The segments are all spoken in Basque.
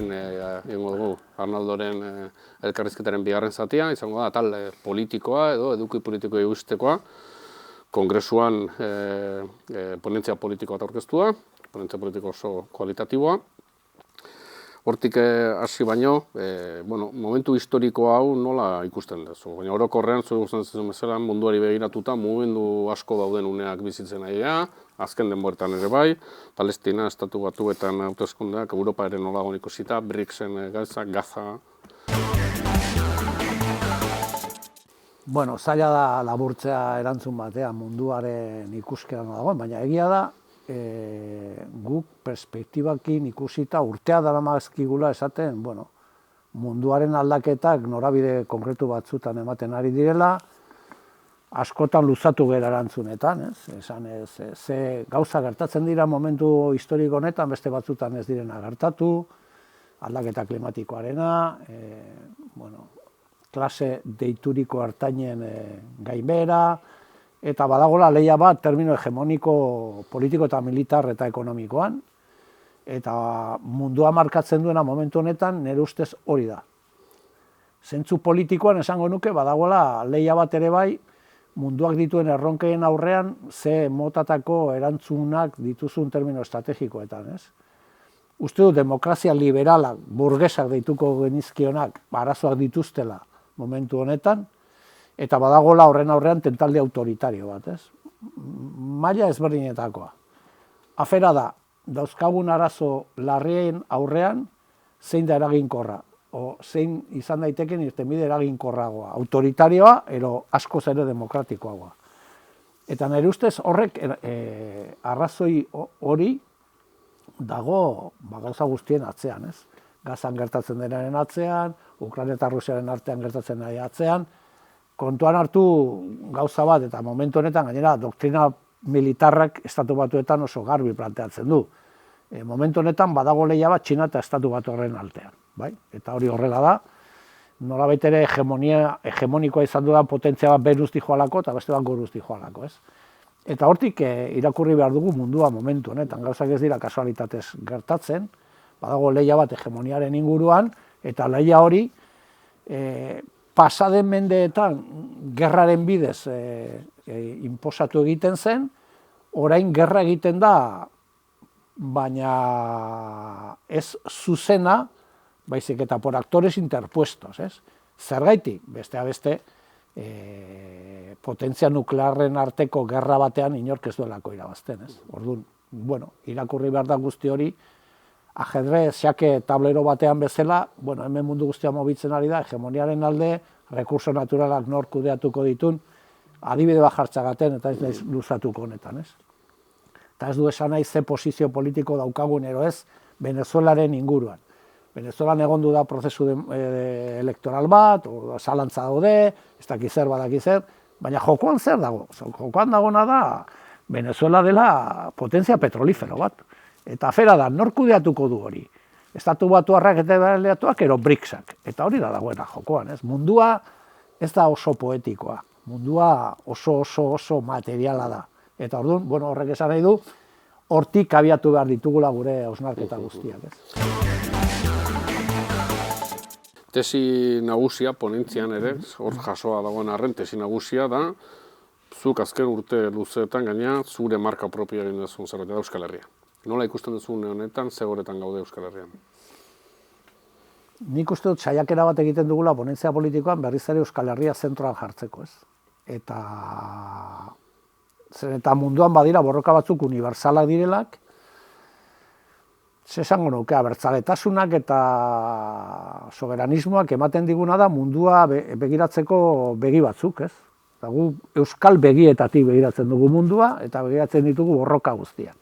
orain egingo dugu Arnaldoren elkarrizketaren bigarren zatia, izango da atal politikoa edo eduki politikoa ikustekoa. Kongresuan ponentzia politikoa aurkeztua, ponentzia politiko oso kualitatiboa. Hortik hasi baino, momentu historiko hau nola ikusten duzu? Baina orokorrean, zure gustatzen zaizu bezala, munduari begiratuta, mugimendu asko dauden uneak bizitzen ari da, azken denboretan ere bai, Palestina, Estatu Batuetan hauteskundeak, Europa ere nolagon ikusita, BRICS-en Gaza. Bueno, zaila da laburtzea erantzun batean munduaren ikuskeran dagoen, baina egia da, guk perspektibakin ikusita urtea daramazkigula esaten, munduaren aldaketak norabide konkretu batzutan ematen ari direla, askotan luzatu gara erantzunetan, ze gauza gertatzen dira momentu historiko honetan, beste batzutan ez direna gertatu, aldaketa klimatikoarena, klase deituriko hartainen gainbehera, eta badagola lehia bat termino hegemoniko politiko eta militar eta ekonomikoan, eta mundua markatzen duena momentu honetan nire ustez hori da. Zentzu politikoan esango nuke badagola lehia bat ere bai, munduak dituen erronkeen aurrean ze motatako erantzunak dituzun termino estrategikoetan, ez? Uste du demokrazia liberalak, burgesak deituko genizkionak, arazoak dituztela momentu honetan, eta badagola horren aurrean tentalde autoritario bat, ez? Maila ezberdinetakoa. Afera da, dauzkagun arazo larrien aurrean, zein da eraginkorra, o zein izan daiteken irtenbide eraginkorragoa, autoritarioa, ero askoz ere demokratikoagoa. Eta nire ustez horrek arrazoi hori dago gauza guztien atzean, ez? Gazan gertatzen denaren atzean, Ukraina eta Rusiaren artean gertatzen ari atzean, kontuan hartu gauza bat, eta momentu honetan gainera doktrina militarrak Estatu Batuetan oso garbi planteatzen du. Momentu honetan badago lehia bat Txina eta Estatu Batuaren artean, bai? Eta hori horrela da, nolabait ere hegemonikoa izan dudan potentzia bat beruz dijoalako eta beste bat goruz dijoalako, ez? Eta hortik irakurri behar dugu mundua momentu honetan, gauzak ez dira kasualitatez gertatzen, badago lehia bat hegemoniaren inguruan, eta lehia hori pasaden mendeetan gerraren bidez inposatu egiten zen, orain gerra egiten da, baina ez zuzena, baizik eta por actores interpuestos, ez? Zergaitik, besteak beste, potentzia nuklearren arteko gerra batean inork ez duelako irabazten, ez? Orduan, irakurri behar da guzti hori, ajedrez, xake tablero batean bezala, hemen mundu guztia mobitzen ari da, hegemoniaren alde, rekurso naturalak nor kudeatuko ditun, adibide bat jartzagaten eta ez naiz luzatuko honetan, ez? Eta ez du esan nahi ze posizio politiko daukagun ero ez Venezuelaren inguruan. Venezuelan egondu da prozesu elektoral bat, o zalantza daude, ez dakiz zer badakiz zer, baina jokoan zer dago? Jokoan dagona da Venezuela dela potentzia petrolifero bat. Eta afera da, nor kudeatuko du hori? Estatu Batuarrak eta aliatuak ero BRICSak. Eta hori da dagoena jokoan, ez? Mundua ez da oso poetikoa. Mundua oso materiala da. Eta orduan, horrek esan nahi du, hortik abiatu behar ditugula gure hausnarketa guztiak, ez? Tesi nagusia, ponentzian ere, hor jasoa dagoen arren, tesi nagusia da, zuk azken urte luzeetan gaina, zure marka propioa egin duzun zerbait da Euskal Herria. Nola ikusten duzu honetan, zegoretan gaude Euskal Herrian? Nik uste dut saiakera bat egiten dugula ponentzia politikoan berriz ere Euskal Herria zentroan jartzeko, ez? Eta munduan badira borroka batzuk unibertsalak direlak, esango nuke abertzaletasunak eta soberanismoak ematen diguna da mundua begiratzeko begi batzuk, ez? Eta gu euskal begietatik begiratzen dugu mundua eta begiratzen ditugu borroka guztiak.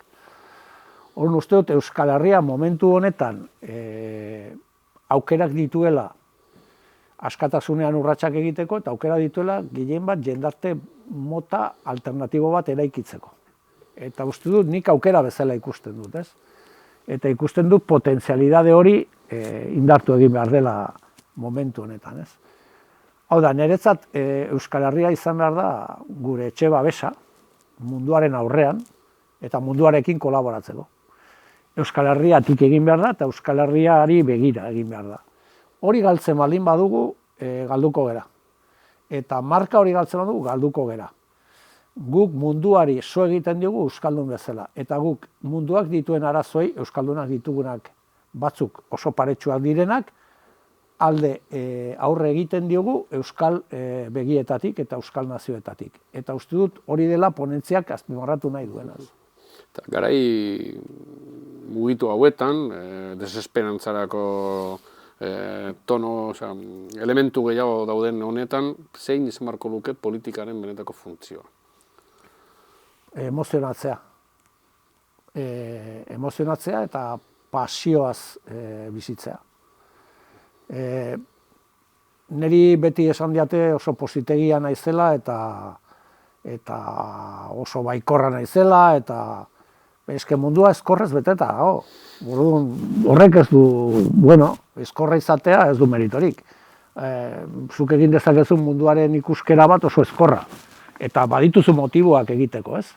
Horren uste dut Euskal Herria momentu honetan aukerak dituela askatasunean urratsak egiteko eta aukera dituela gehien bat jendarte mota alternatibo bat eraikitzeko. Eta uste dut nik aukera bezala ikusten dut, ez? Eta ikusten dut potentzialidade hori indartu egin behar dela momentu honetan, ez? Hau da, niretzat Euskal Herria izan behar da gure etxe babesa munduaren aurrean eta munduarekin kolaboratzeko. Euskal Herriatik egin behar da, eta Euskal Herriari begira egin behar da. Hori galtzen baldin badugu, galduko gera. Eta marka hori galtzen badugu, galduko gera. Guk munduari zo egiten diogu Euskaldun bezala. Eta guk munduak dituen arazoei, Euskaldunak ditugunak batzuk oso paretsuak direnak, alde aurre egiten diogu Euskal begietatik eta Euskal nazioetatik. Eta uste dut hori dela ponentziak azpimarratu nahi duena. Garai mugitu hauetan, desesperantzarako tono, elementu gehiago dauden honetan, zein izan beharko luke politikaren benetako funtzioa? Emozionatzea. Emozionatzea eta pasioaz bizitzea. Neri beti esan diate oso positegia naizela eta oso baikorra naizela, eta eske mundua eskorrez beteta dago. Horrek ez du, eskorra izatea ez du meritorik. Zuk egin dezakezu munduaren ikuskera bat oso eskorra. Eta badituzu motiboak egiteko, ez?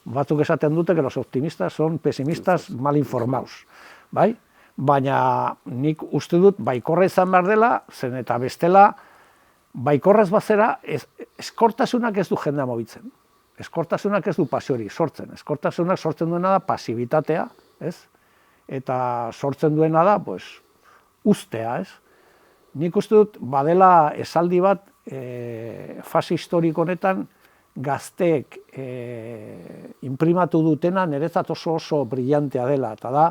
Batzuk esaten dute que los optimistas son pesimistas mal informados, bai? Baina nik uste dut baikorra izan behar dela, zen eta bestela baikorrez bazera eskortasunak ez du jendea mobitzen. Eskortasunak ez du pasiori sortzen. Eskortasunak sortzen duena da pasibitatea, ez? Eta sortzen duena da, ustea, ez? Nik uste dut badela esaldi bat fase historiko honetan gazteek inprimatu dutena niretzat oso brillantea dela, eta da,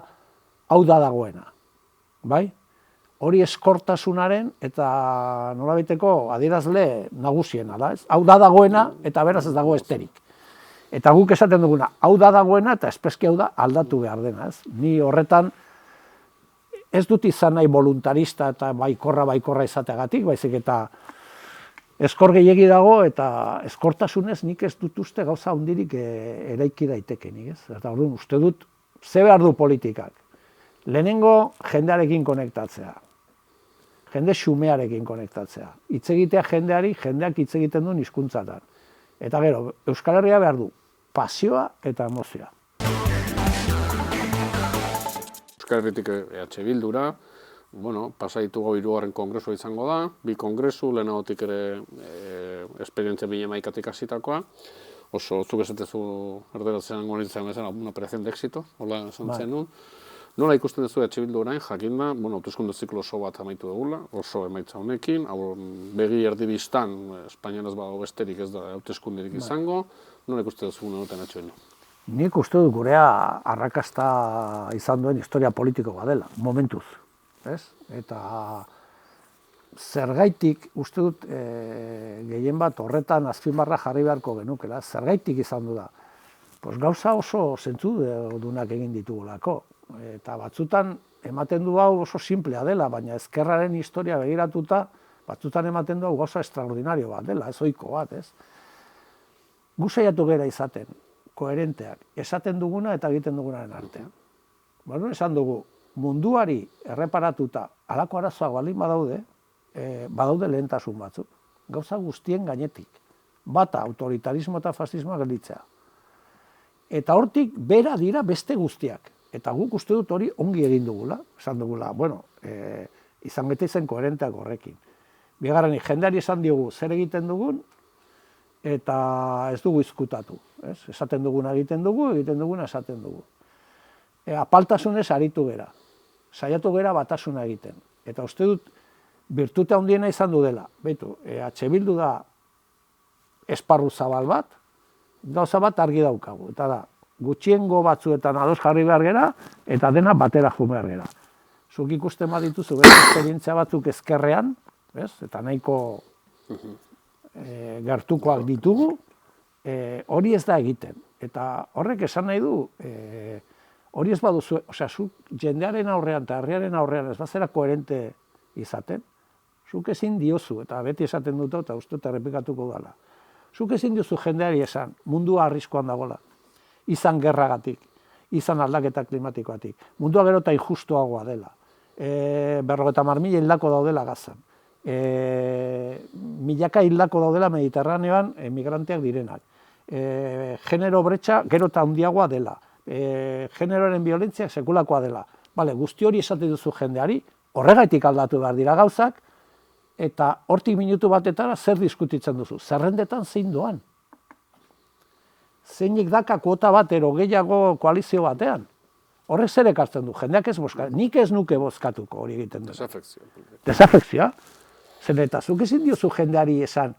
hau da dagoena, bai? Hori eskortasunaren eta nolabaiteko adierazle nagusiena da, ez? Hau da dagoena eta beraz ez dago esterik. Eta guk esaten duguna, hau da dagoena eta espreski hau da aldatu behar dena, ez? Ni horretan ez dut izan nahi voluntarista eta baikorra izateagatik, baizik eta eskor gehiegi dago eta eskortasunez nik ez dut uste gauza handirik eraiki daitekenik, ez? Eta orduan uste dut, ze behar du politikak? Lehenengo jendearekin konektatzea, jende xumearekin konektatzea, hitz egitea jendeari, jendeak hitz egiten duen hizkuntzatan. Eta gero, Euskal Herria behar du pasioa eta emozioa. Euskal Herritik EH Bildura, pasaitu gau 3. kongresua izango da, 2 kongresu, lehenagotik ere esperientzia 2011 hasitakoa, oso zuk esatezu erderatzen gonitzen bezala, una operación de éxito, hola esan zenun. Nola ikusten duzu EH Bildu orain, jakinda, hauteskunde ziklo oso bat amaitu dugula, oso emaitza honekin, begi erdibistan, Espainian ez badago besterik ez da hauteskunderik izango, nola ikusten duzu honetan EH Bildu? Nik uste dut gurea arrakasta izan duen historia politiko badela, momentuz. Eta zergaitik, uste dut gehien bat horretan azpimarra jarri beharko genukela, zergaitik izan du da. Gauza oso zentzudunak egin ditugulako. Eta batzutan ematen du hau oso simplea dela, baina ezkerraren historia begiratuta, batzutan ematen du hau gauza extraordinario bat dela, ez ohiko bat, ez? Gu saiatu gera izaten, koherenteak, esaten duguna eta egiten dugunaren artean. Esan dugu, munduari erreparatuta halako arazoak baldin badaude lehentasun batzuk, gauza guztien gainetik, bata autoritarismo eta fascismoa gelditzea. Eta hortik bera dira beste guztiak. Eta guk uste dut hori ongi egin dugula, esan dugula, izan zen koherenteak horrekin. Bigarrenik, jendeari esan diogu zer egiten dugun, eta ez dugu izkutatu. Esaten duguna egiten duguna esaten dugu. Apaltasunez aritu gera, saiatu gera batasuna egiten. Eta uste dut, birtute handiena izan du dela. Beitu, EH Bildu da esparru zabal bat, gauza bat argi daukagu. Eta da, gutxiengo batzuetan ados jarri behar gera, eta dena batera jo behar gera. Zuk ikusten badituzu, esperientzia batzuk ezkerrean, eta nahiko gertukoak ditugu, hori ez da egiten. Eta horrek esan nahi du, hori ez baduzu, zuk jendearen aurrean eta herriaren aurrean ez bazera koherente izaten, zuk ezin diozu, eta beti esaten dut, eta uste eta errepikatuko dela. Zuk ezin diozu jendeari esan, mundua arriskoan dagoela. Izan gerragatik, izan aldaketa klimatikoatik. Mundua gero eta injustuagoa dela. 50.000 hildako daudela Gazan. Milaka hildako daudela Mediterraneoan migranteak direnak. Genero bretxa gero eta handiagoa dela. generoaren biolentziak sekulakoa dela. Bale, guzti hori esate duzu jendeari, horregatik aldatu behar dira gauzak, eta hortik minutu batetara zer diskutitzen duzu. Zerrendetan zein doan. Zeinik daka kuota bat ero gehiago koalizio batean. Horrek zer ekartzen du, jendeak ez bozkatu. Nik ez nuke bozkatuko hori egiten du. Desafekzioa. Zer eta zuk ezin diozu jendeari esan,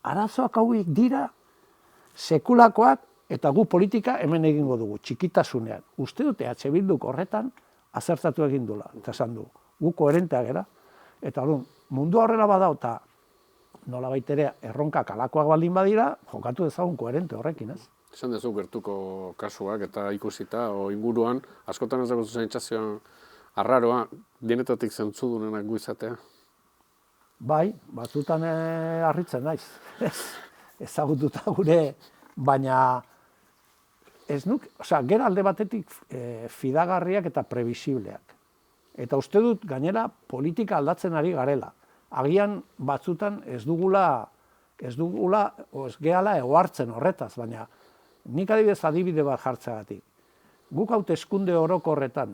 arazoak hauek dira, sekulakoak, eta gu politika hemen egingo dugu, txikitasunean. Uste dute EH Bilduk horretan azertatu egin dula, eta esan du, gu koherenteak gara. Eta mundu horrela badau, eta nolabait ere erronkak alakoak baldin badira, jokatu dezagun koherente horrekin, ez? Esan dezu gertuko kasuak eta ikusita, o inguruan, askotan ez dago zuzen itxazioan arraroa, denetatik zentzudunenak gu izatea? Bai, batzutan harritzen naiz. Ezagututa gure, baina ez nuk, gero alde batetik fidagarriak eta prebisibleak. Eta uste dut gainera politika aldatzen ari garela. Agian batzutan ez dugula, o ez gehala egoartzen horretaz, baina nik adibide bat jartzeagatik. Guk hauteskunde orokorretan,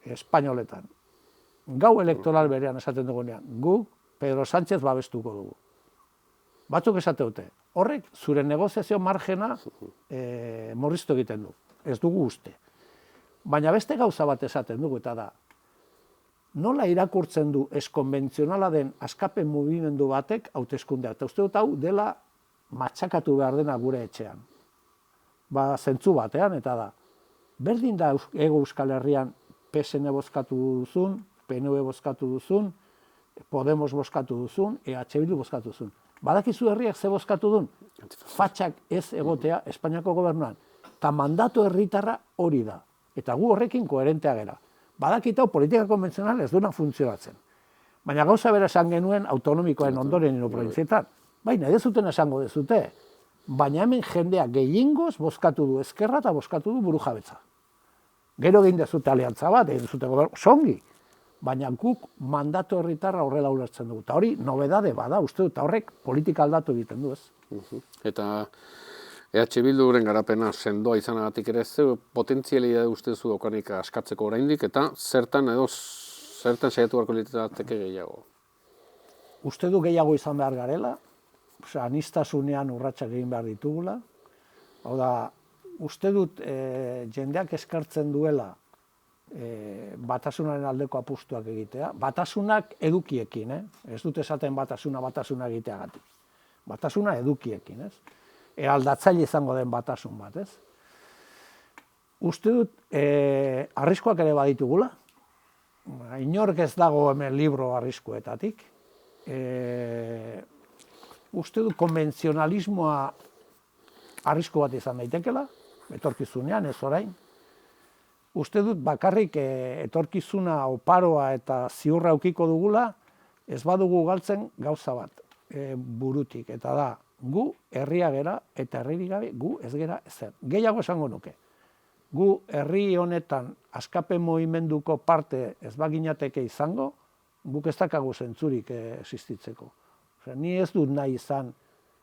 espainoletan, gau elektoral berean esaten dugunean, guk Pedro Sánchez babestuko dugu. Batzuk esate dute, horrek zure negoziazio margena murriztu egiten du, ez dugu uste. Baina beste gauza bat esaten dugu eta da, nola irakurtzen du eskonbentzionala den askapen mugimendu batek hauteskundea. Eta uste dut hau dela matxakatu behar dena gure etxean. Zentzu batean, eta da, berdin da Hego Euskal Herrian PSN bozkatu duzun, PNV bozkatu duzun, Podemos bozkatu duzun, EH Bildu bozkatu duzun. Badakizu herriak ze bozkatu duen? Fatxak ez egotea Espainiako gobernuan. Ta mandatu herritarra hori da. Eta gu horrekin koherentea gera. Badakitau politika konbentzional ez duena funtzionatzen. Baina gauza bera esan genuen autonomikoen ondoren ino provinzietan. Baina ez zuten esango dezute. Baina hemen jendea gehiengoz bozkatu du ezkerra eta bozkatu du burujabetza. Gero egin dezute aliantza bat, egin dezute gobernu, songi. Baina guk mandatu herritarra horrela ulertzen dugu. Eta hori nobedade bada, uste dut, horrek politika aldatu egiten du, ez? Eta EH Bilduren garapena sendoa izanagatik ere, ze potentzialia uste zu daukanik askatzeko oraindik, eta zertan saiatu beharko litzateke gehiago? Uste du gehiago izan behar garela, aniztasunean urratsak egin behar ditugula. Hau da, uste dut jendeak eskartzen duela batasunaren aldeko apustuak egitea. Batasunak edukiekin, ez dut esaten batasuna egiteagatik. Batasuna edukiekin, ez? Aldatzaile izango den batasun bat, ez? Uste dut, arriskuak ere baditugula. Inork ez dago hemen libro arriskuetatik. Uste dut, konbentzionalismoa arrisku bat izan daitekela, etorkizunean, ez orain. Uste dut, bakarrik etorkizuna oparoa eta ziurra aukiko dugula, ez badugu galtzen gauza bat burutik. Eta da, gu herria gera eta herririk gabe gu ez gera ezer. Gehiago esango nuke. Gu herri honetan askapen mugimenduko parte ez baginateke izango, guk ez dakagu zentzurik existitzeko. Ni ez dut nahi izan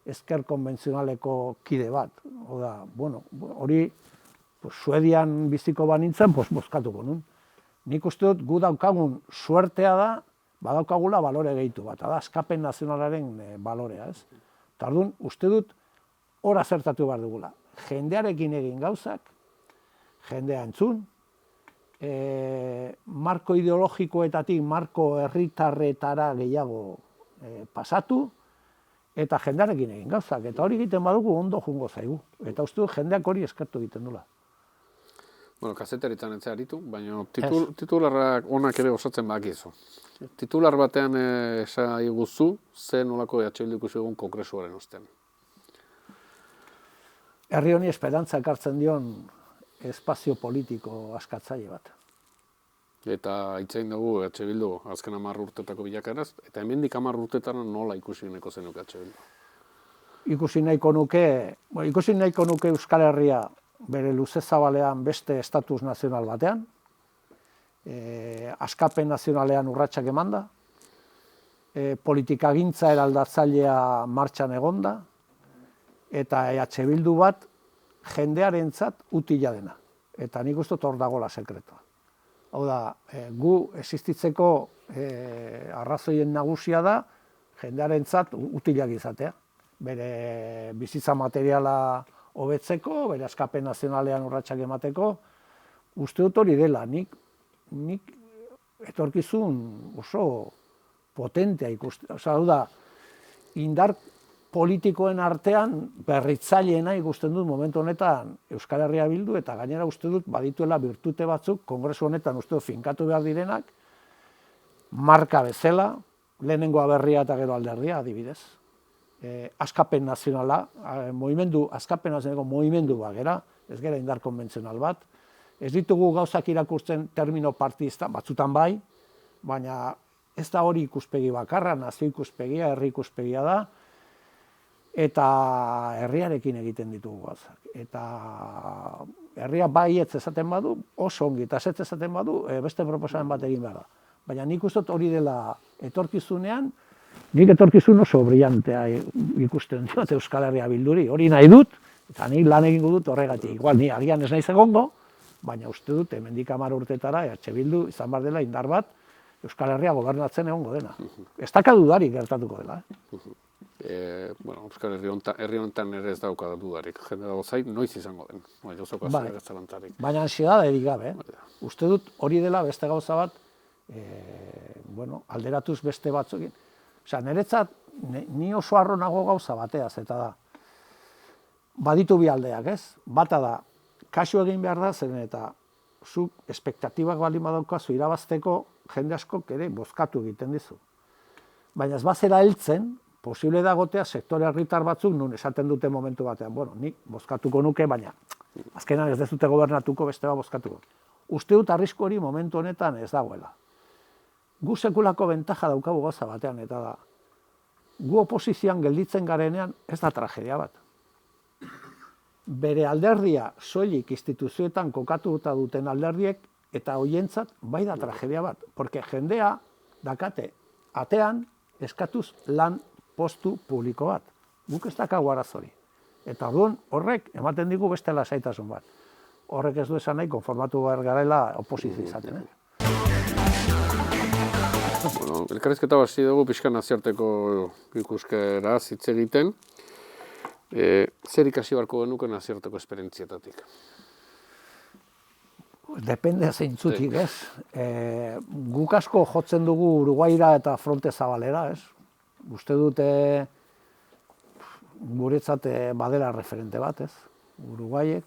ezker konbentzionaleko kide bat. Oda, bueno, hori Suedian biziko banintzen, bozkatuko nun. Nik uste dut gu daukagun suertea da, badaukagula balore gehitu bat, da askapen nazionalaren balorea, ez? Tardun, uste dut hor azertatu behar dugula. Jendearekin egin gauzak, jendea entzun, marko ideologikoetatik, marko herritarretara gehiago pasatu, eta jendearekin egin gauzak. Eta hori egiten badugu ondo jungo zaigu. Eta uste dut jendeak hori eskertu egiten dula. Bueno, kazetaritzan etzea aritu, baina titularrak onak ere osatzen bakizu. Titular batean esai guzu, ze nolako EH Bildu ikusi egun kongresuaren ostean. Herri honi esperantza ekartzen dion espazio politiko askatzaile bat. Eta hitzein dugu EH Bildu azken 10 urtetako bilakaraz, eta hemendik 10 urtetara nola ikusi nahiko zenuke EH Bildu? Ikusi nahiko nuke Euskal Herria bere luze zabalean beste estatus nazional batean, askapen nazionalean urratsak emanda, politikagintza eraldatzailea martxan egonda, eta EH Bildu bat jendearentzat utila dena. eta nik uste hor dagoela sekretua. Hau da, gu existitzeko arrazoien nagusia da, jendearentzat utilak izatea. Bere bizitza materiala hobetzeko, bere askapen nazionalean urratsak emateko, uste dut hori dela. Nik etorkizun oso potentea ikusten. Hau da, indar politikoen artean berritzaileena ikusten dut momentu honetan Euskal Herria Bildu, eta gainera uste dut badituela birtute batzuk, kongresu honetan uste dut finkatu behar direnak, marka bezala, lehenengo aberria eta gero alderdia adibidez. Askapen nazionala, askapen nazionaleko movimendu bat gera, ez gera indar konbentzional bat. Ez ditugu gauzak irakurtzen termino partista, batzutan bai, baina ez da hori ikuspegi bakarra, nazio ikuspegia, herri ikuspegia da, eta herriarekin egiten ditugu gauzak. Eta herria baietz esaten badu, oso ongi, eta ezetz esaten badu, beste proposamen bat egin behar da. Baina nik uste hori dela etorkizunean, nik etorkizun oso brillantea ikusten diot Euskal Herria Bilduri, hori nahi dut, eta nik lan egingo dut horregatik. Igual, ni agian ez naiz egongo, baina uste dut, hemendik 10 urtetara, Bildu izan behar dela indar bat, Euskal Herria gobernatzen egongo dena. Ez daka dudarik gertatuko dela. Euskal Herri honetan ere ez dauka dudarik. Jende dago zait, noiz izango den. Baina ansiedade gabe. Uste dut hori dela beste gauza bat, alderatuz beste batzukin. Osea, niretzat, ni oso harro nago gauza bateaz, eta da, baditu bi aldeak, ez? Bata da, kasu egin behar da, zeren eta zuk espektatibak baldin badaukazu irabazteko, jende askok ere bozkatu egiten dizu. Baina ez bazera heltzen, posible dagotea sektore herritar batzuk nun esaten dute momentu batean, nik bozkatuko nuke, baina azkenan ez dezute gobernatuko beste bat bozkatuko. Uste dut arrisku hori momentu honetan ez dagoela. Gu sekulako bentaja daukagu gauza batean, eta da, gu oposizioan gelditzen garenean ez da tragedia bat. Bere alderdia soilik instituzioetan kokatuta duten alderdiek eta hoientzat bai da tragedia bat. Porque jendea dakate atean eskatuz lan postu publiko bat. Guk ez dakagu arazori. Eta orduan horrek ematen digu beste lasaitasun bat. Horrek ez du esan nahi konformatu behar garela oposizio izaten. Elkarrizketa hasi dugu pixka nazioarteko ikuskeraz hitz egiten. Zer ikasi beharko genuke nazioarteko esperientzietatik? Depende zeintzutik, ez? Guk asko jotzen dugu Uruguaira eta fronte zabalera, ez? Uste dute guretzat badela referente bat, ez? Uruguaiek.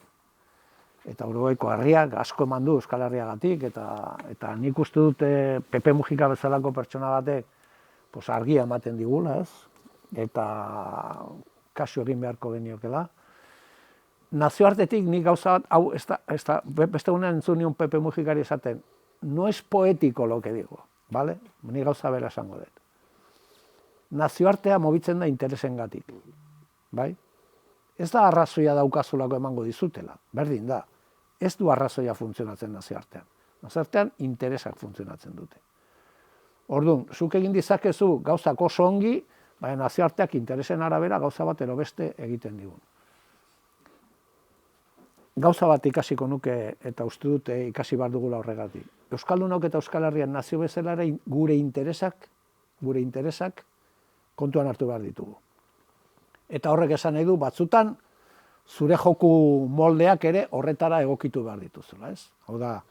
Eta Uruguaiko herriak asko eman du Euskal Herriagatik, eta nik uste dut Pepe Mujica bezalako pertsona batek argia ematen digula, ez? Eta kasu egin beharko geniokela. Nazioartetik nik gauza bat, hau, beste unean entzun nion Pepe Mujicari esaten, no es poético lo que digo, ¿vale? Nik gauza bera esango dut. Nazioartea mobitzen da interesengatik, bai? Ez da arrazoia daukazulako emango dizutela, berdin da. Ez du arrazoia funtzionatzen nazioartean. Nazioartean interesak funtzionatzen dute. Orduan, zuk egin dizakezu gauzak oso ongi, baina nazioarteak interesen arabera gauza bat ero beste egiten digun. Gauza bat ikasiko nuke eta uste dut ikasi behar dugula horregatik. Euskaldunok eta Euskal Herrian nazio bezala ere gure interesak kontuan hartu behar ditugu. Eta horrek esan nahi du batzutan zure joku moldeak ere horretara egokitu behar dituzula, ez? Hau da,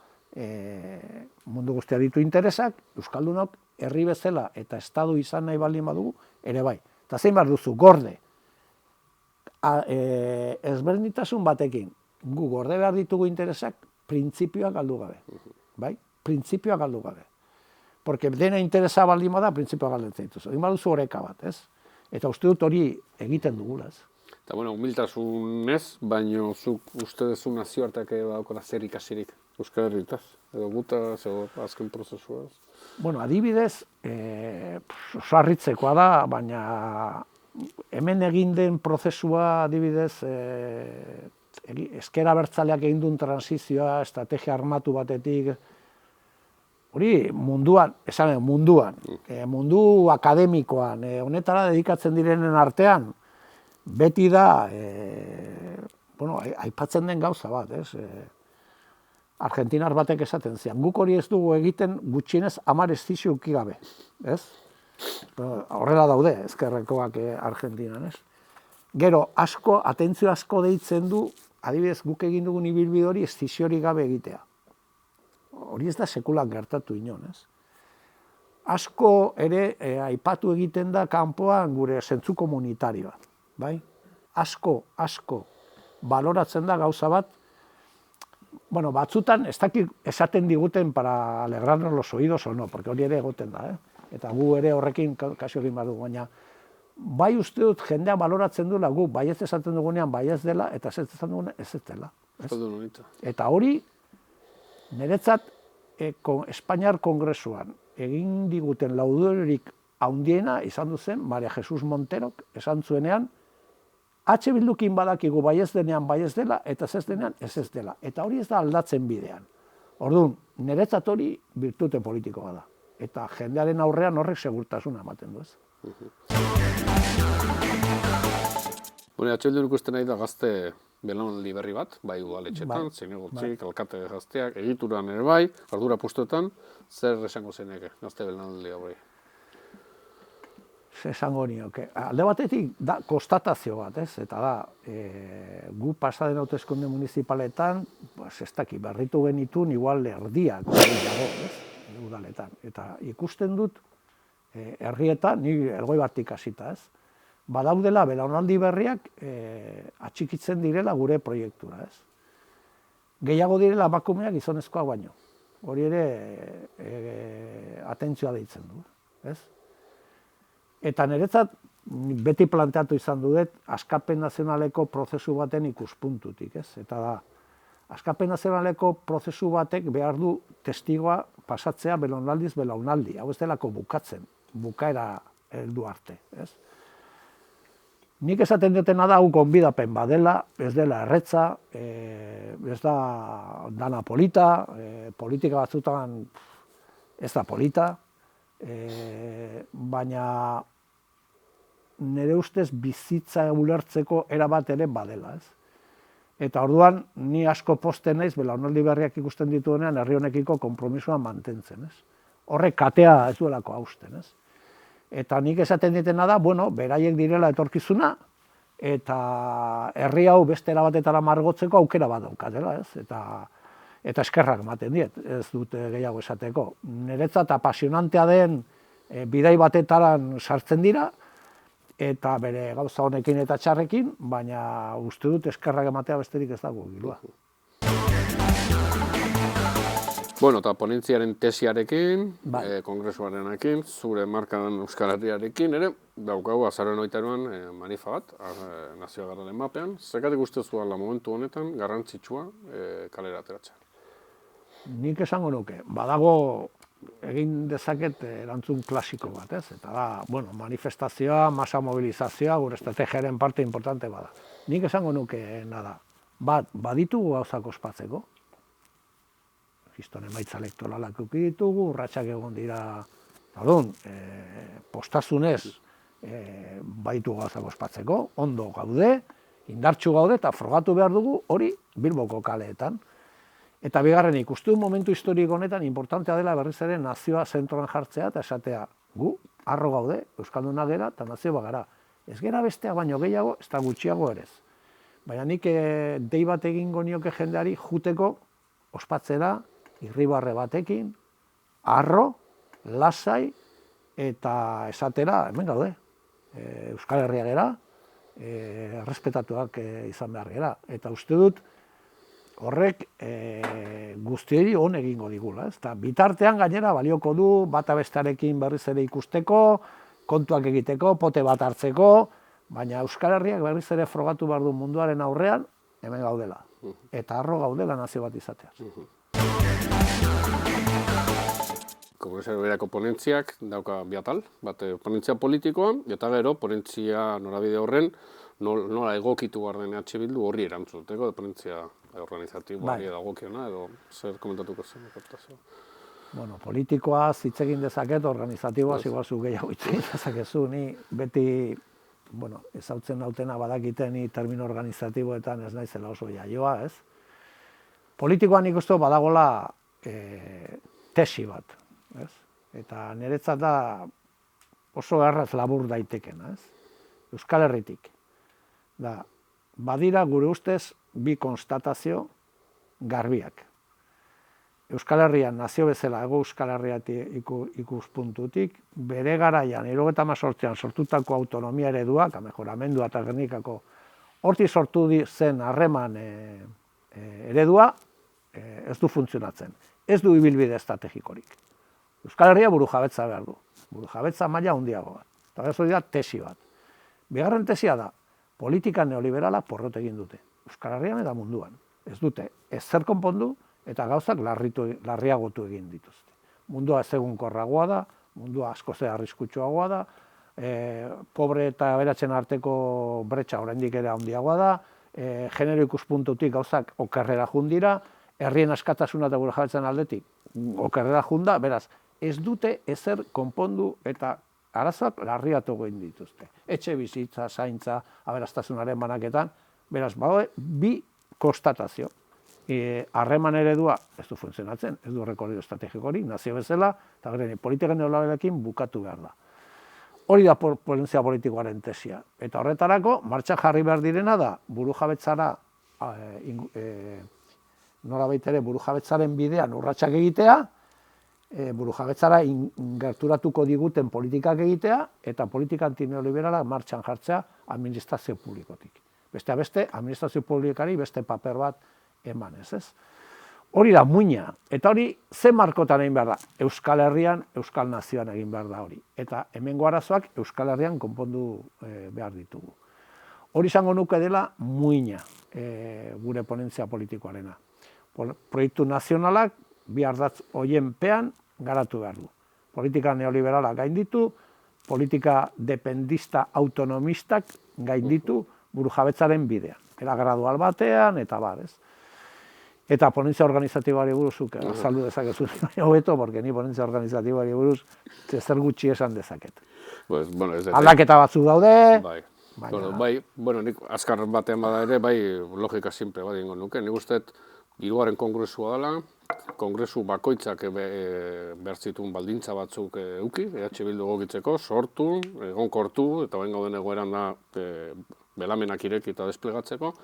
mundu guztia ditu interesak, Euskaldunok herri bezala eta estadu izan nahi baldin badugu, ere bai. Eta zein behar duzu, gorde. Ezberdintasun batekin, gu gorde behar ditugu interesak, printzipioak galdu gabe. Bai? Printzipioak galdu gabe. Porque dena interesa baldin bada, printzipioak galdetzen dituzu. Egin baduzu oreka bat, ez? Eta uste dut hori egiten dugula, ez? Eta, humiltasunez, baino zuk uste duzu nazioarteak badaukora zer ikasirik Euskal Herritaz? Edo gutaz, edo azken prozesuaz? Adibidez, oso harritzekoa da, baina hemen egin den prozesua adibidez, ezker abertzaleak egin duen transizioa, estrategia armatu batetik, hori munduan, mundu akademikoan, honetara dedikatzen direnen artean, beti da, aipatzen den gauza bat, ez? argentinar batek esaten zian. Guk hori ez dugu egiten gutxienez 10 estizio gabe, ez? Horrela daude, ezkerrekoak Argentinan, ez? Gero, atentzio asko deitzen du, adibidez, guk egin dugun ibilbide hori estiziorik gabe egitea. Hori ez da sekulan gertatu inon, ez? Asko ere aipatu egiten da kanpoan gure zentzu komunitarioa, bai? Asko baloratzen da gauza bat, bueno, batzutan, ez dakit esaten diguten para alegrarnos los oídos o no, porque hori ere egoten da, eta gu ere horrekin kasio egin badu, baina bai uste dut jendea baloratzen duela gu, baiez esaten dugunean baiez dela, eta ez esaten dugunean ez dela. Eta hori, niretzat, Espainiar Kongresuan egin diguten laudorerik haundiena izan duzen Maria Jesus Monterok esan zuenean Bildukin badakigu baiez denean baiez dela eta ez denean ez dela. Eta hori ez da aldatzen bidean. Orduan, niretzat hori birtute politikoa da. Eta jendearen aurrean horrek segurtasuna ematen du, ez? Bildun ikusten nahi da gazte belaunaldi berri bat, bai udaletxetan, zinegotzik, alkate gazteak, egituran ere bai, ardura postuetan, zer esango zeneke gazte belaunaldi hori? Esango nioke. Alde batetik da konstatazio bat, ez? Eta da, gu pasaden hauteskunde municipaletan, ez daki, berritu genitun igual erdiak dago, ez? Udaletan. Eta ikusten dut, herrietan, ni Elgoibartik hasita, ez? Badaudela belaunaldi berriak atxikitzen direla gure proiektura, ez? Gehiago direla emakumeak gizonezkoak baino. Hori ere atentzioa deitzen du, ez? Eta niretzat beti planteatu izan dut askapen nazionaleko prozesu baten ikuspuntutik, ez? Eta da, askapen nazionaleko prozesu batek behar du testigoa pasatzea belaunaldiz belaunaldi. Hau ez delako bukatzen, bukaera heldu arte, ez? Nik esaten dutena da, hau gonbidapen badela, ez dela erretza, ez da dana polita, politika batzutan ez da polita, baina nire ustez bizitza ulertzeko erabat ere badela, ez? Eta orduan, ni asko posten naiz, belaunaldi berriak ikusten dituenean, herri honekiko konpromisoa mantentzen, ez? Horrek katea ez duelako hausten, ez? Eta nik esaten ditena da, bueno, beraiek direla etorkizuna, eta herri hau beste erabatetara margotzeko aukera bat daukatela, ez? Eta eskerrak ematen diet, ez dute gehiago esateko. Niretzat apasionantea den bidai batetaran sartzen dira, eta bere gauza honekin eta txarrekin, baina uste dut eskerrak ematea besterik ez dago gilua. Bueno, eta ponentziaren tesiarekin, kongresuarenekin, zure markan Euskal Herriarekin ere, daukagu azaroaren 22an manifa bat, nazioagarraren mapean. Zergatik uste zuela momentu honetan garrantzitsua kalera ateratzea? Nik esango nuke, badago egin dezaket erantzun klasiko bat, ez? Eta da, bueno, manifestazioa, masa mobilizazioa, gure estrategiaren parte importante bada. Nik esango nuke nada, baditugu gauzak ospatzeko, Kriston emaitza elektoralak ditugu, urratsak egon dira, postazunez baditu gauzak ospatzeko, ondo gaude, indartsu gaude eta frogatu behar dugu hori Bilboko kaleetan. Eta bigarren ikustu momentu historiko honetan importantea dela berriz ere nazioa zentroan jartzea eta esatea gu harro gaude, euskaldunak gera eta nazio bagara. Ez gera besteak baino gehiago, ez da gutxiago ere ez. Baina nik dei bat egingo nioke jendeari juteko ospatzera, irribarre batekin, harro, lasai eta esatera, hemen gaude, Euskal Herria gera, errespetatuak izan behar gera. Eta uste dut, horrek guztiei on egingo digula. Eta bitartean gainera balioko du bata bestearekin berriz ere ikusteko, kontuak egiteko, pote bat hartzeko, baina Euskal Herriak berriz ere frogatu behar du munduaren aurrean, hemen gaudela. Eta harro gaudela nazio bat izateaz. Kongresuaren berako ponentziak dauka bi atal, bat ponentzia politikoa, eta gero ponentzia norabide horren nola egokitu behar den Bildu horri erantzuteko, ponentzia organizatiboari dagokiona, edo zer komentatuko zen? Bueno, politikoa hitz egin dezaket, organizatiboa igual zu gehiago hitz egin dezakezu, ni beti, bueno, ezautzen nautena badakiten ni termino organizatiboetan ez naizela oso jaioa, ez? politikoan ikustu badagola tesi bat, ez? Eta niretzat da oso erraz labur daitekena, ez? Euskal Herritik. Da, badira gure ustez bi konstatazio garbiak. Euskal Herrian nazio bezala, Hego Euskal Herriatik ikuspuntutik, bere garaian, 1978an sortutako autonomia ereduak, mejoramendua eta Gernikako, hortik sortu zen harreman eredua, ez du funtzionatzen. Ez du ibilbide estrategikorik. Euskal Herria burujabetza behar du. Burujabetza maila handiago bat. Eta ez hori da tesi bat. Bigarren tesia da, politika neoliberala porrot egin dute. Euskal Herrian eta munduan. Ez dute ezer konpondu eta gauzak larriagotu egin dituzte. Mundua ez egunkorragoa da, mundua askoz arriskutsuagoa da, pobre eta aberatzen arteko bretxa oraindik ere handiagoa da, genero ikuspuntutik gauzak okerrera jundira, herrien askatasuna eta burujabetzaren aldetik okerrera junda, beraz, ez dute ezer konpondu eta arazoak larriatu egin dituzte. Etxe bizitza, zaintza, aberastasunaren banaketan, beraz, bi konstatazio. Harreman eredua ez du funtzionatzen, ez du rekorrido estrategikorik, nazio bezala, eta politika neoliberalekin bukatu behar da. Hori da ponentzia politikoaren tesia. Eta horretarako, martxan jarri behar direna da, burujabetzara, norabait ere burujabetzaren bidean urratsak egitea, burujabetzara gerturatuko diguten politikak egitea, eta politika antineoliberala martxan jartzea administrazio publikotik. Besteak beste, administrazio publikari beste paper bat emanez, ez? Hori da muina, eta hori ze markotan egin behar da? Euskal Herrian, Euskal Nazioan egin behar da hori. Eta hemengo arazoak Euskal Herrian konpondu behar ditugu. Hori izango nuke dela muina gure ponentzia politikoarena. Proiektu nazionalak bi ardatz horien pean garatu behar du. Politika neoliberala gainditu, politika dependista autonomistak gainditu burujabetzaren bidean. Era gradual batean, eta bar, ez? Eta ponentzia organizatiboari buruzuk azaldu dezakezu hobeto, porque ni ponentzia organizatiboari buruz zer gutxi esan dezaket. Aldaketa batzuk daude. Nik azkar batean bada ere, logika simple bat egingo nuke. Nik uste hirugarren kongresua dela, kongresu bakoitzak behar zituen baldintza batzuk eduki, EH Bildu egokitzeko, sortu, egonkortu, eta bain gauden egoeran da belamenak ireki eta desplegatzeko.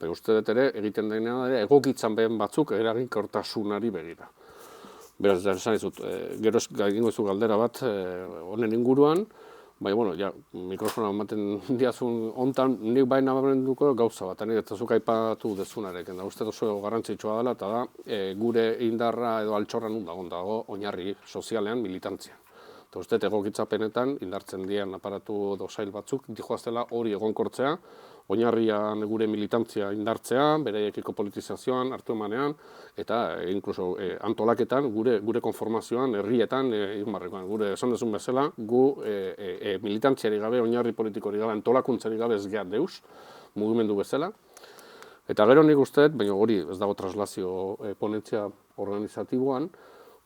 Uste dut ere, egiten denean ere, egokitzan behen batzuk eraginkortasunari begira. Beraz, esan dizut, gero egingo zu galdera bat honen inguruan, mikrofona ematen diazun hontan, nik baina nabarmenduko gauza bat, nik ez zuk aipatu dezunarekin, da uste oso garrantzitsua dela, eta da, gure indarra edo altxorra nun dago oinarri sozialean militantzia. Eta uste egokitzapenetan indartzen dien aparatu edo sail batzuk, dijoaztela hori egonkortzea, oinarrian gure militantzia indartzea, beraiekiko politizazioan, hartu emanean, eta inkluso antolaketan, gure konformazioan, herrietan, gure esan dezun bezala, gu militantziari gabe, oinarri politikori gabe, antolakuntzari gabe ez gehat deus, mugimendu bezala. Eta gero nik uste dut, baina hori ez dago traslazio ponentzia organizatiboan,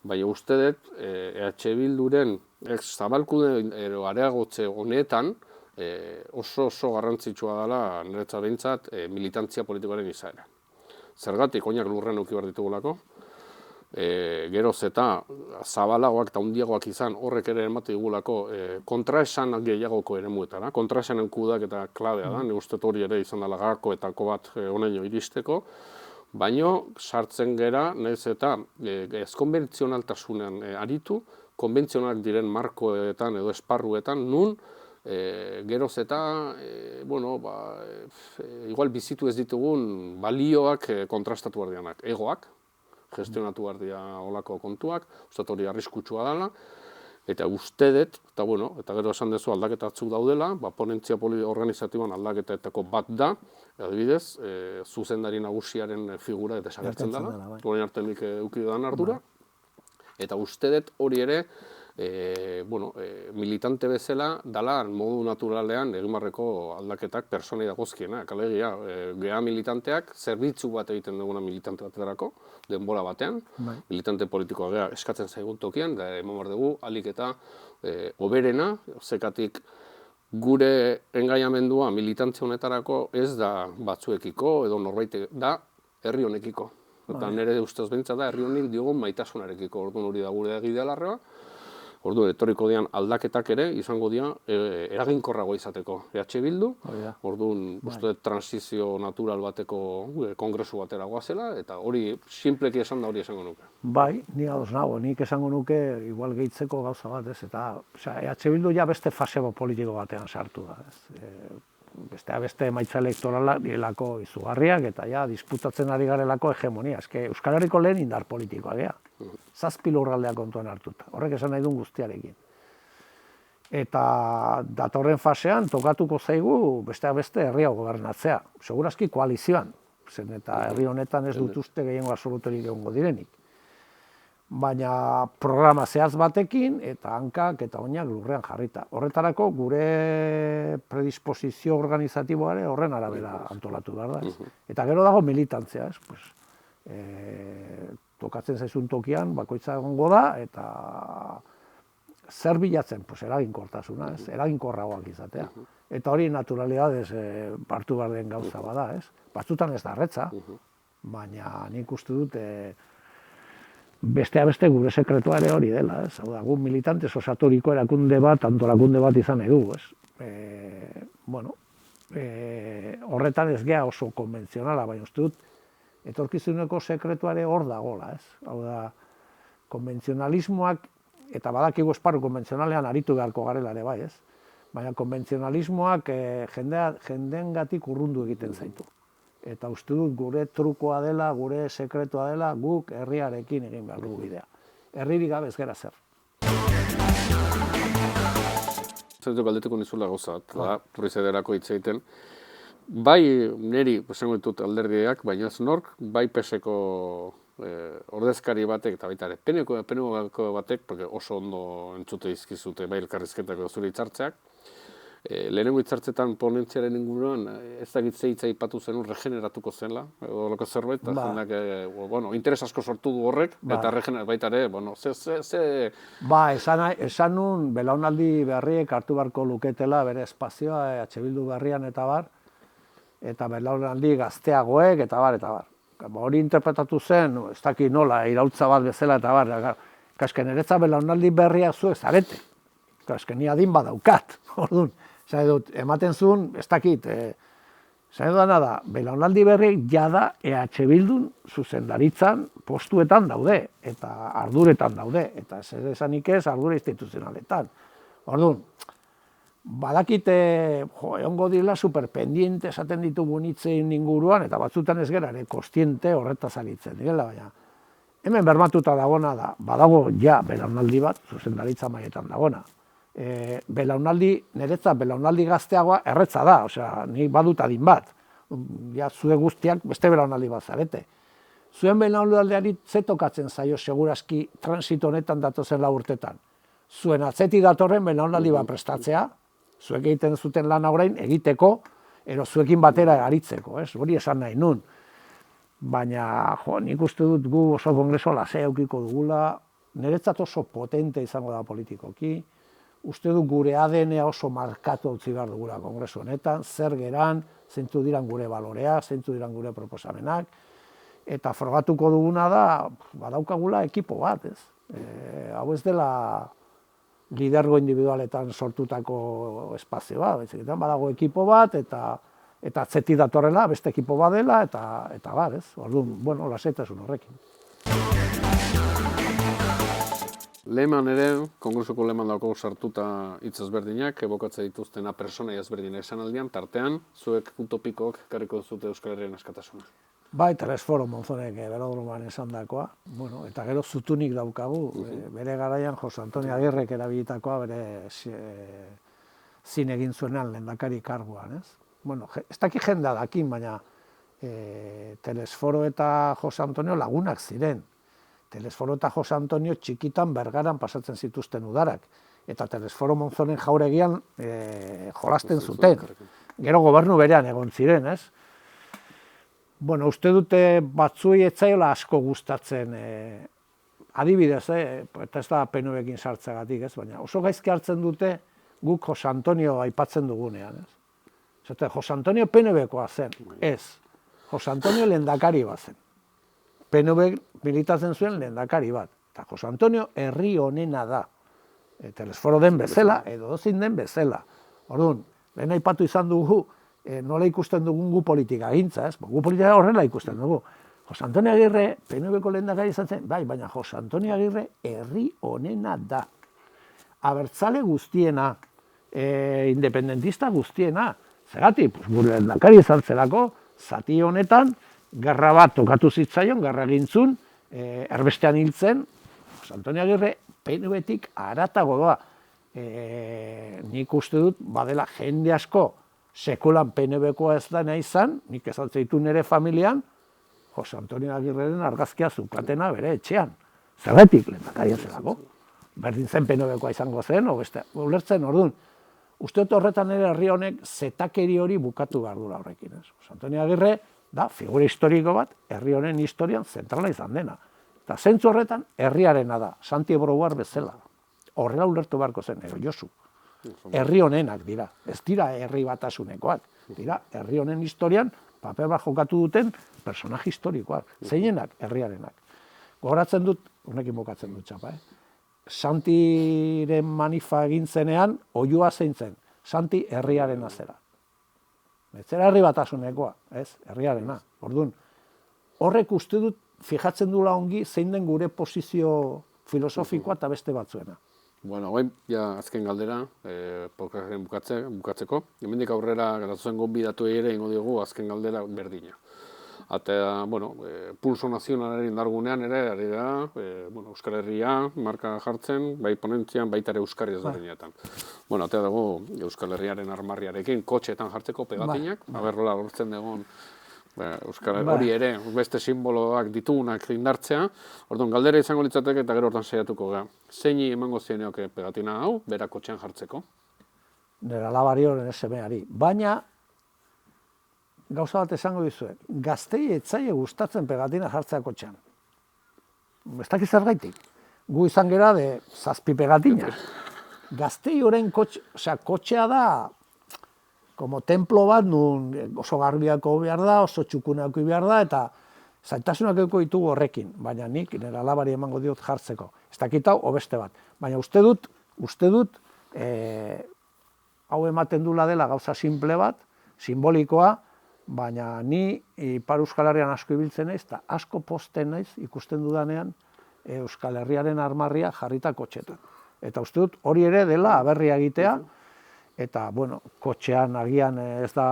baina uste dut EH Bilduren zabalkude areagotze honetan, oso garrantzitsua dela niretzat behintzat militantzia politikoaren izaera. Zergatik oinak lurren eduki behar ditugulako, geroz eta zabalagoak eta handiagoak izan horrek ere emate digulako kontraesan gehiagoko eremuetara. Kontraesanen kudak eta klabea da, nik uste hori ere izan dela gakoetako bat honeino iristeko, baino sartzen gera, nahiz eta ez konbentzionaltasunean aritu, konbentzionalak diren markoetan edo esparruetan, nun geroz eta, igual bizitu ez ditugun balioak kontrastatu behar dianak, egoak, gestionatu behar dira olako kontuak, uste hori arriskutsua dela, eta uste dut, eta gero esan dezu aldaketa batzuk daudela, ponentzia organizatiboan aldaketetako bat da, adibidez, zuzendari nagusiaren figura desagertzen dela, orain arte nik eduki dudan ardura, eta uste dut hori ere, militante bezala dala modu naturalean egimarreko aldaketak personei dagozkienak. Alegia, geha militanteak zerbitzu bat egiten duguna militante baterako, denbora batean, militante politikoa geha eskatzen zaigun tokian, da eman behar dugu alik eta oberena, zekatik gure engaiamendua militantzia honetarako ez da batzuekiko edo norbait da herri honekiko. Eta nire ustez behintzat da, herri honik diogun maitasunarekiko, orduan hori da gure egidealarroa. Orduan, etorriko dian aldaketak ere izango dira eraginkorragoa izateko EH Bildu. Orduan, uste transizio natural bateko kongresu batera goazela, eta hori, simpleki esan da hori esango nuke. Bai, ni ados nago, nik esango nuke igual gehitzeko gauza bat, ez? Eta, EH Bildu ja beste fase politiko batean sartu da, ez? Beste emaitza elektoralak direlako izugarriak, eta ja, disputatzen ari garelako hegemonia. Euskal Herriko lehen indar politikoa gea. 7 lurraldeak kontuan hartuta. Horrek esan nahi duen guztiarekin. Eta datorren fasean tokatuko zaigu besteak beste herria gobernatzea. Segurazki koalizioan. Zen eta herri honetan ez dut uste gehiengo absolutorik egongo direnik. Baina programa zehaz batekin eta hankak eta oinak lurrean jarrita. Horretarako gure predisposizio organizatiboare horren arabera antolatu behar da. Eta gero dago militantzia, tokatzen zaizun tokian bakoitza egongo da eta zer bilatzen, eraginkortasuna, eraginkorragoak izatea. Eta hori naturalidadez hartu behar den gauza bada, batzutan ez da erretza, baina nik uste dut besteak beste gure sekretua ere hori dela, hau da, gu militantez osaturiko erakunde bat, antolakunde bat izan nahi du, horretan ez gea oso konbentzionala, baina uste dut, etorkizuneko sekretuare hor dagoela, hau da, konbentzionalismoak, eta badakigu esparru konbentzionalean aritu beharko garela ere bai, baina konbentzionalismoak jendeengatik urrundu egiten zaitu. Eta uste dut gure trukoa dela, gure sekretua dela, guk herriarekin egin behar dugu bidea. Herririk gabe ez gera zer. Zaitu galdetuko nizula gauzat, Purrizederako hitz egiten. Bai, niri, esango ditut alderdiak, baina ez nork, bai peseko ordezkari batek, eta baita ere, peneko batek, porque oso ondo entzute izkizute bai elkarrizketako zure hitzartzeak, lehenengo hitzartzetan ponentziaren inguruan, ez dakit ze hitza aipatu zen regeneratuko zela, edo loko zerbait, eta jendak, interes asko sortu du horrek, eta baita ere, ze... Esan nun, belaunaldi berriek hartu beharko luketela bere espazioa, EH Bildu berrian eta bar, eta belaunaldi gazteagoek, eta bar, eta bar. Hori interpretatu zen, ez dakit nola, irautza bat bezala, eta bar, kasken eretza belaunaldi berriak zuek zarete. Kasken ni adin badaukat, orduan. Ematen zuen, ez dakit, zaitu dana da, belaunaldi berriek jada EH Bildun zuzendaritzan postuetan daude, eta arduretan daude, eta zer esanik ez ardura instituzionaletan. Orduan, badakite, egongo direla superpendiente esaten ditugun hitzein inguruan, eta batzutan ez gara ere kostiente horretaz aritzen direla, baina hemen bermatuta dagona da, badago ja belaunaldi bat zuzendaritza maietan dagona. Niretzat belaunaldi gazteagoa erretza da, osea, nik badut adin bat. Ja, zue guztiak beste belaunaldi bat zarete. Zuen belaunaldiari ze tokatzen zaio segurazki transito honetan datozen 4 urtetan. Zuen atzetik datorren belaunaldi bat prestatzea, zuek egiten zuten lan orain egiteko, ero zuekin batera aritzeko, hori esan nahi nun. Baina, nik uste dut gu oso kongreso lasea eukiko dugula, niretzat oso potente izango da politikoki, uste dut gure ADN oso markatu utzi behar dugula kongresu honetan, zer geran, zeintzuk diran gure baloreak, zeintzuk diran gure proposamenak, eta frogatuko duguna da, badaukagula ekipo bat, hau ez dela lidergo individualetan sortutako espazio bat, badago ekipo bat, eta atzetik datorrela, beste ekipo bat dela, eta bar, orduan, lasaitasun horrekin. Leheman ere, kongresuko leheman daukagu sartuta hitz ezberdinak, ebokatze dituztena pertsonai ezberdinak esan aldian, tartean, zuek utopikoak karriko zute Euskal Herrian askatasuna. Bai, Telesforo Monzonek berodroman esan dakoa, eta gero zutunik daukagu, bere garaian Jose Antonio Agirrek erabilitakoa bere zin egin zuenean lehendakari karguan, ez dakit jendea dakin, baina Telesforo eta Jose Antonio lagunak ziren. Telesforo eta Jose Antonio txikitan Bergaran pasatzen zituzten udarak, eta Telesforo Monzonen jauregian jolasten zuten. Gero gobernu berean egon ziren, ez? Uste dute batzuei etzaiola asko gustatzen, adibidez, eta ez da PNV-ekin sartzeagatik, ez? Baina oso gaizki hartzen dute guk Jose Antonio aipatzen dugunean, ez? Jose Antonio PNV-koa zen, ez. Jose Antonio lehendakari bat zen. PNV militatzen zuen lehendakari bat. Eta Jose Antonio herri honena da. Telesforo den bezala, edo dozin den bezala. Orduan, lehen aipatu izan dugu, nola ikusten dugun gu politika gintza, ez? Gu politika horrela ikusten dugu. Jose Antonio Agirre, PNV-ko lehendakari izan zen, bai, baina Jose Antonio Agirre herri honena da. Abertzale guztiena, independentista guztiena. Zergatik, gure lehendakari izan zelako, zati honetan, gerra bat tokatu zitzaion, gerra gintzun, erbestean hiltzen, Jose Antonio Agirre PNV-tik haratago doa. Nik uste dut, badela jende asko, sekulan PNV-koa ez da nahi izan, nik esan zeitu nire familian, Jose Antonio Agirreren argazkia zukatena bere etxean. Zergatik, lehendakaria zelako. Berdin zen PNV-koa izango zen, ulertzen, orduan. Uste dut horretan ere herri honek zetakeri hori bukatu behar dula horrekin. Jose Antonio Agirre da figura historiko bat, herri honen historian zentrala izan dena. Eta zentzu horretan herriarena da, Santi Brouard bezala. Horrela ulertu beharko zen, Josu. Herri honenak dira, ez dira herri batasunekoak. Dira, herri honen historian paper bat jokatu duten personaje historikoak. Zeinenak, herriarenak. Gogoratzen dut, honekin bukatzen dut txapa, Santiren manifa egin zenean, oiua zein zen, Santi herriarena zera. Ez zera herri batasunekoa, ez, herriarena. Orduan, horrek uste dut, fijatzen dula ongi, zein den gure posizio filosofikoa eta beste batzuena. Bueno, guain, ja azken galdera, podcastaren bukatzeko. Hemendik aurrera, gertatzen gonbidatu ere ingo diogu azken galdera berdina. Eta, bueno, pulso nazionalaren indargunean ere, ari da, Euskal Herria marka jartzen, bai ponentzian, baita ere Euskarri ezberdinetan. Bueno, atea dago Euskal Herriaren armarriarekin, kotxeetan jartzeko pegatinak, aberrola lortzen dugun Euskal Herri hori ere, beste simboloak ditugunak indartzea. Orduan, galdera izango litzateke eta gero hortan saiatuko gara. Zeini emango zieneoke pegatina hau, bera kotxean jartzeko? Nera alabari horren semeari. Baina, gauza bat esango dizuet, gaztei etzaile gustatzen pegatina jartzea kotxean. Ez dakiz zergaitik. Gu izan gera de zazpi pegatina. Gaztei horren kotxea da, como templo bat, nun oso garbiako behar da, oso txukunako behar da, eta zaitasunak eko ditugu horrekin, baina nik nire alabari emango diot jartzeko. Ez dakitau, obeste bat. Baina uste dut, hau ematen dula dela gauza simple bat, simbolikoa, baina ni Ipar Euskal Herrian asko ibiltzen naiz, eta asko posten naiz ikusten dudanean Euskal Herriaren armarria jarrita kotxetan. Eta uste dut hori ere dela aberria egitea, eta, kotxean agian ez da,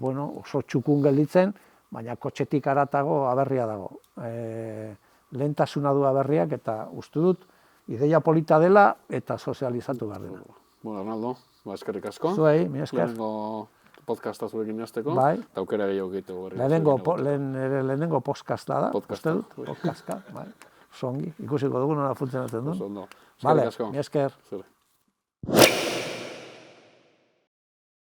oso txukun gelditzen, baina kotxetik haratago aberria dago. Lehentasuna du aberriak, eta uste dut, ideia polita dela eta sozializatu behar dela. Bueno, Arnaldo, eskerrik asko. Zuei, mi esker. Lehenengo podcasta zuekin jazteko, eta aukera gehiago egiteko. Lehenengo podcasta da, uste dut, podcasta, bai. Songi, ikusiko dugu nola funtzionatzen duen. Eskerrik asko. Mi esker.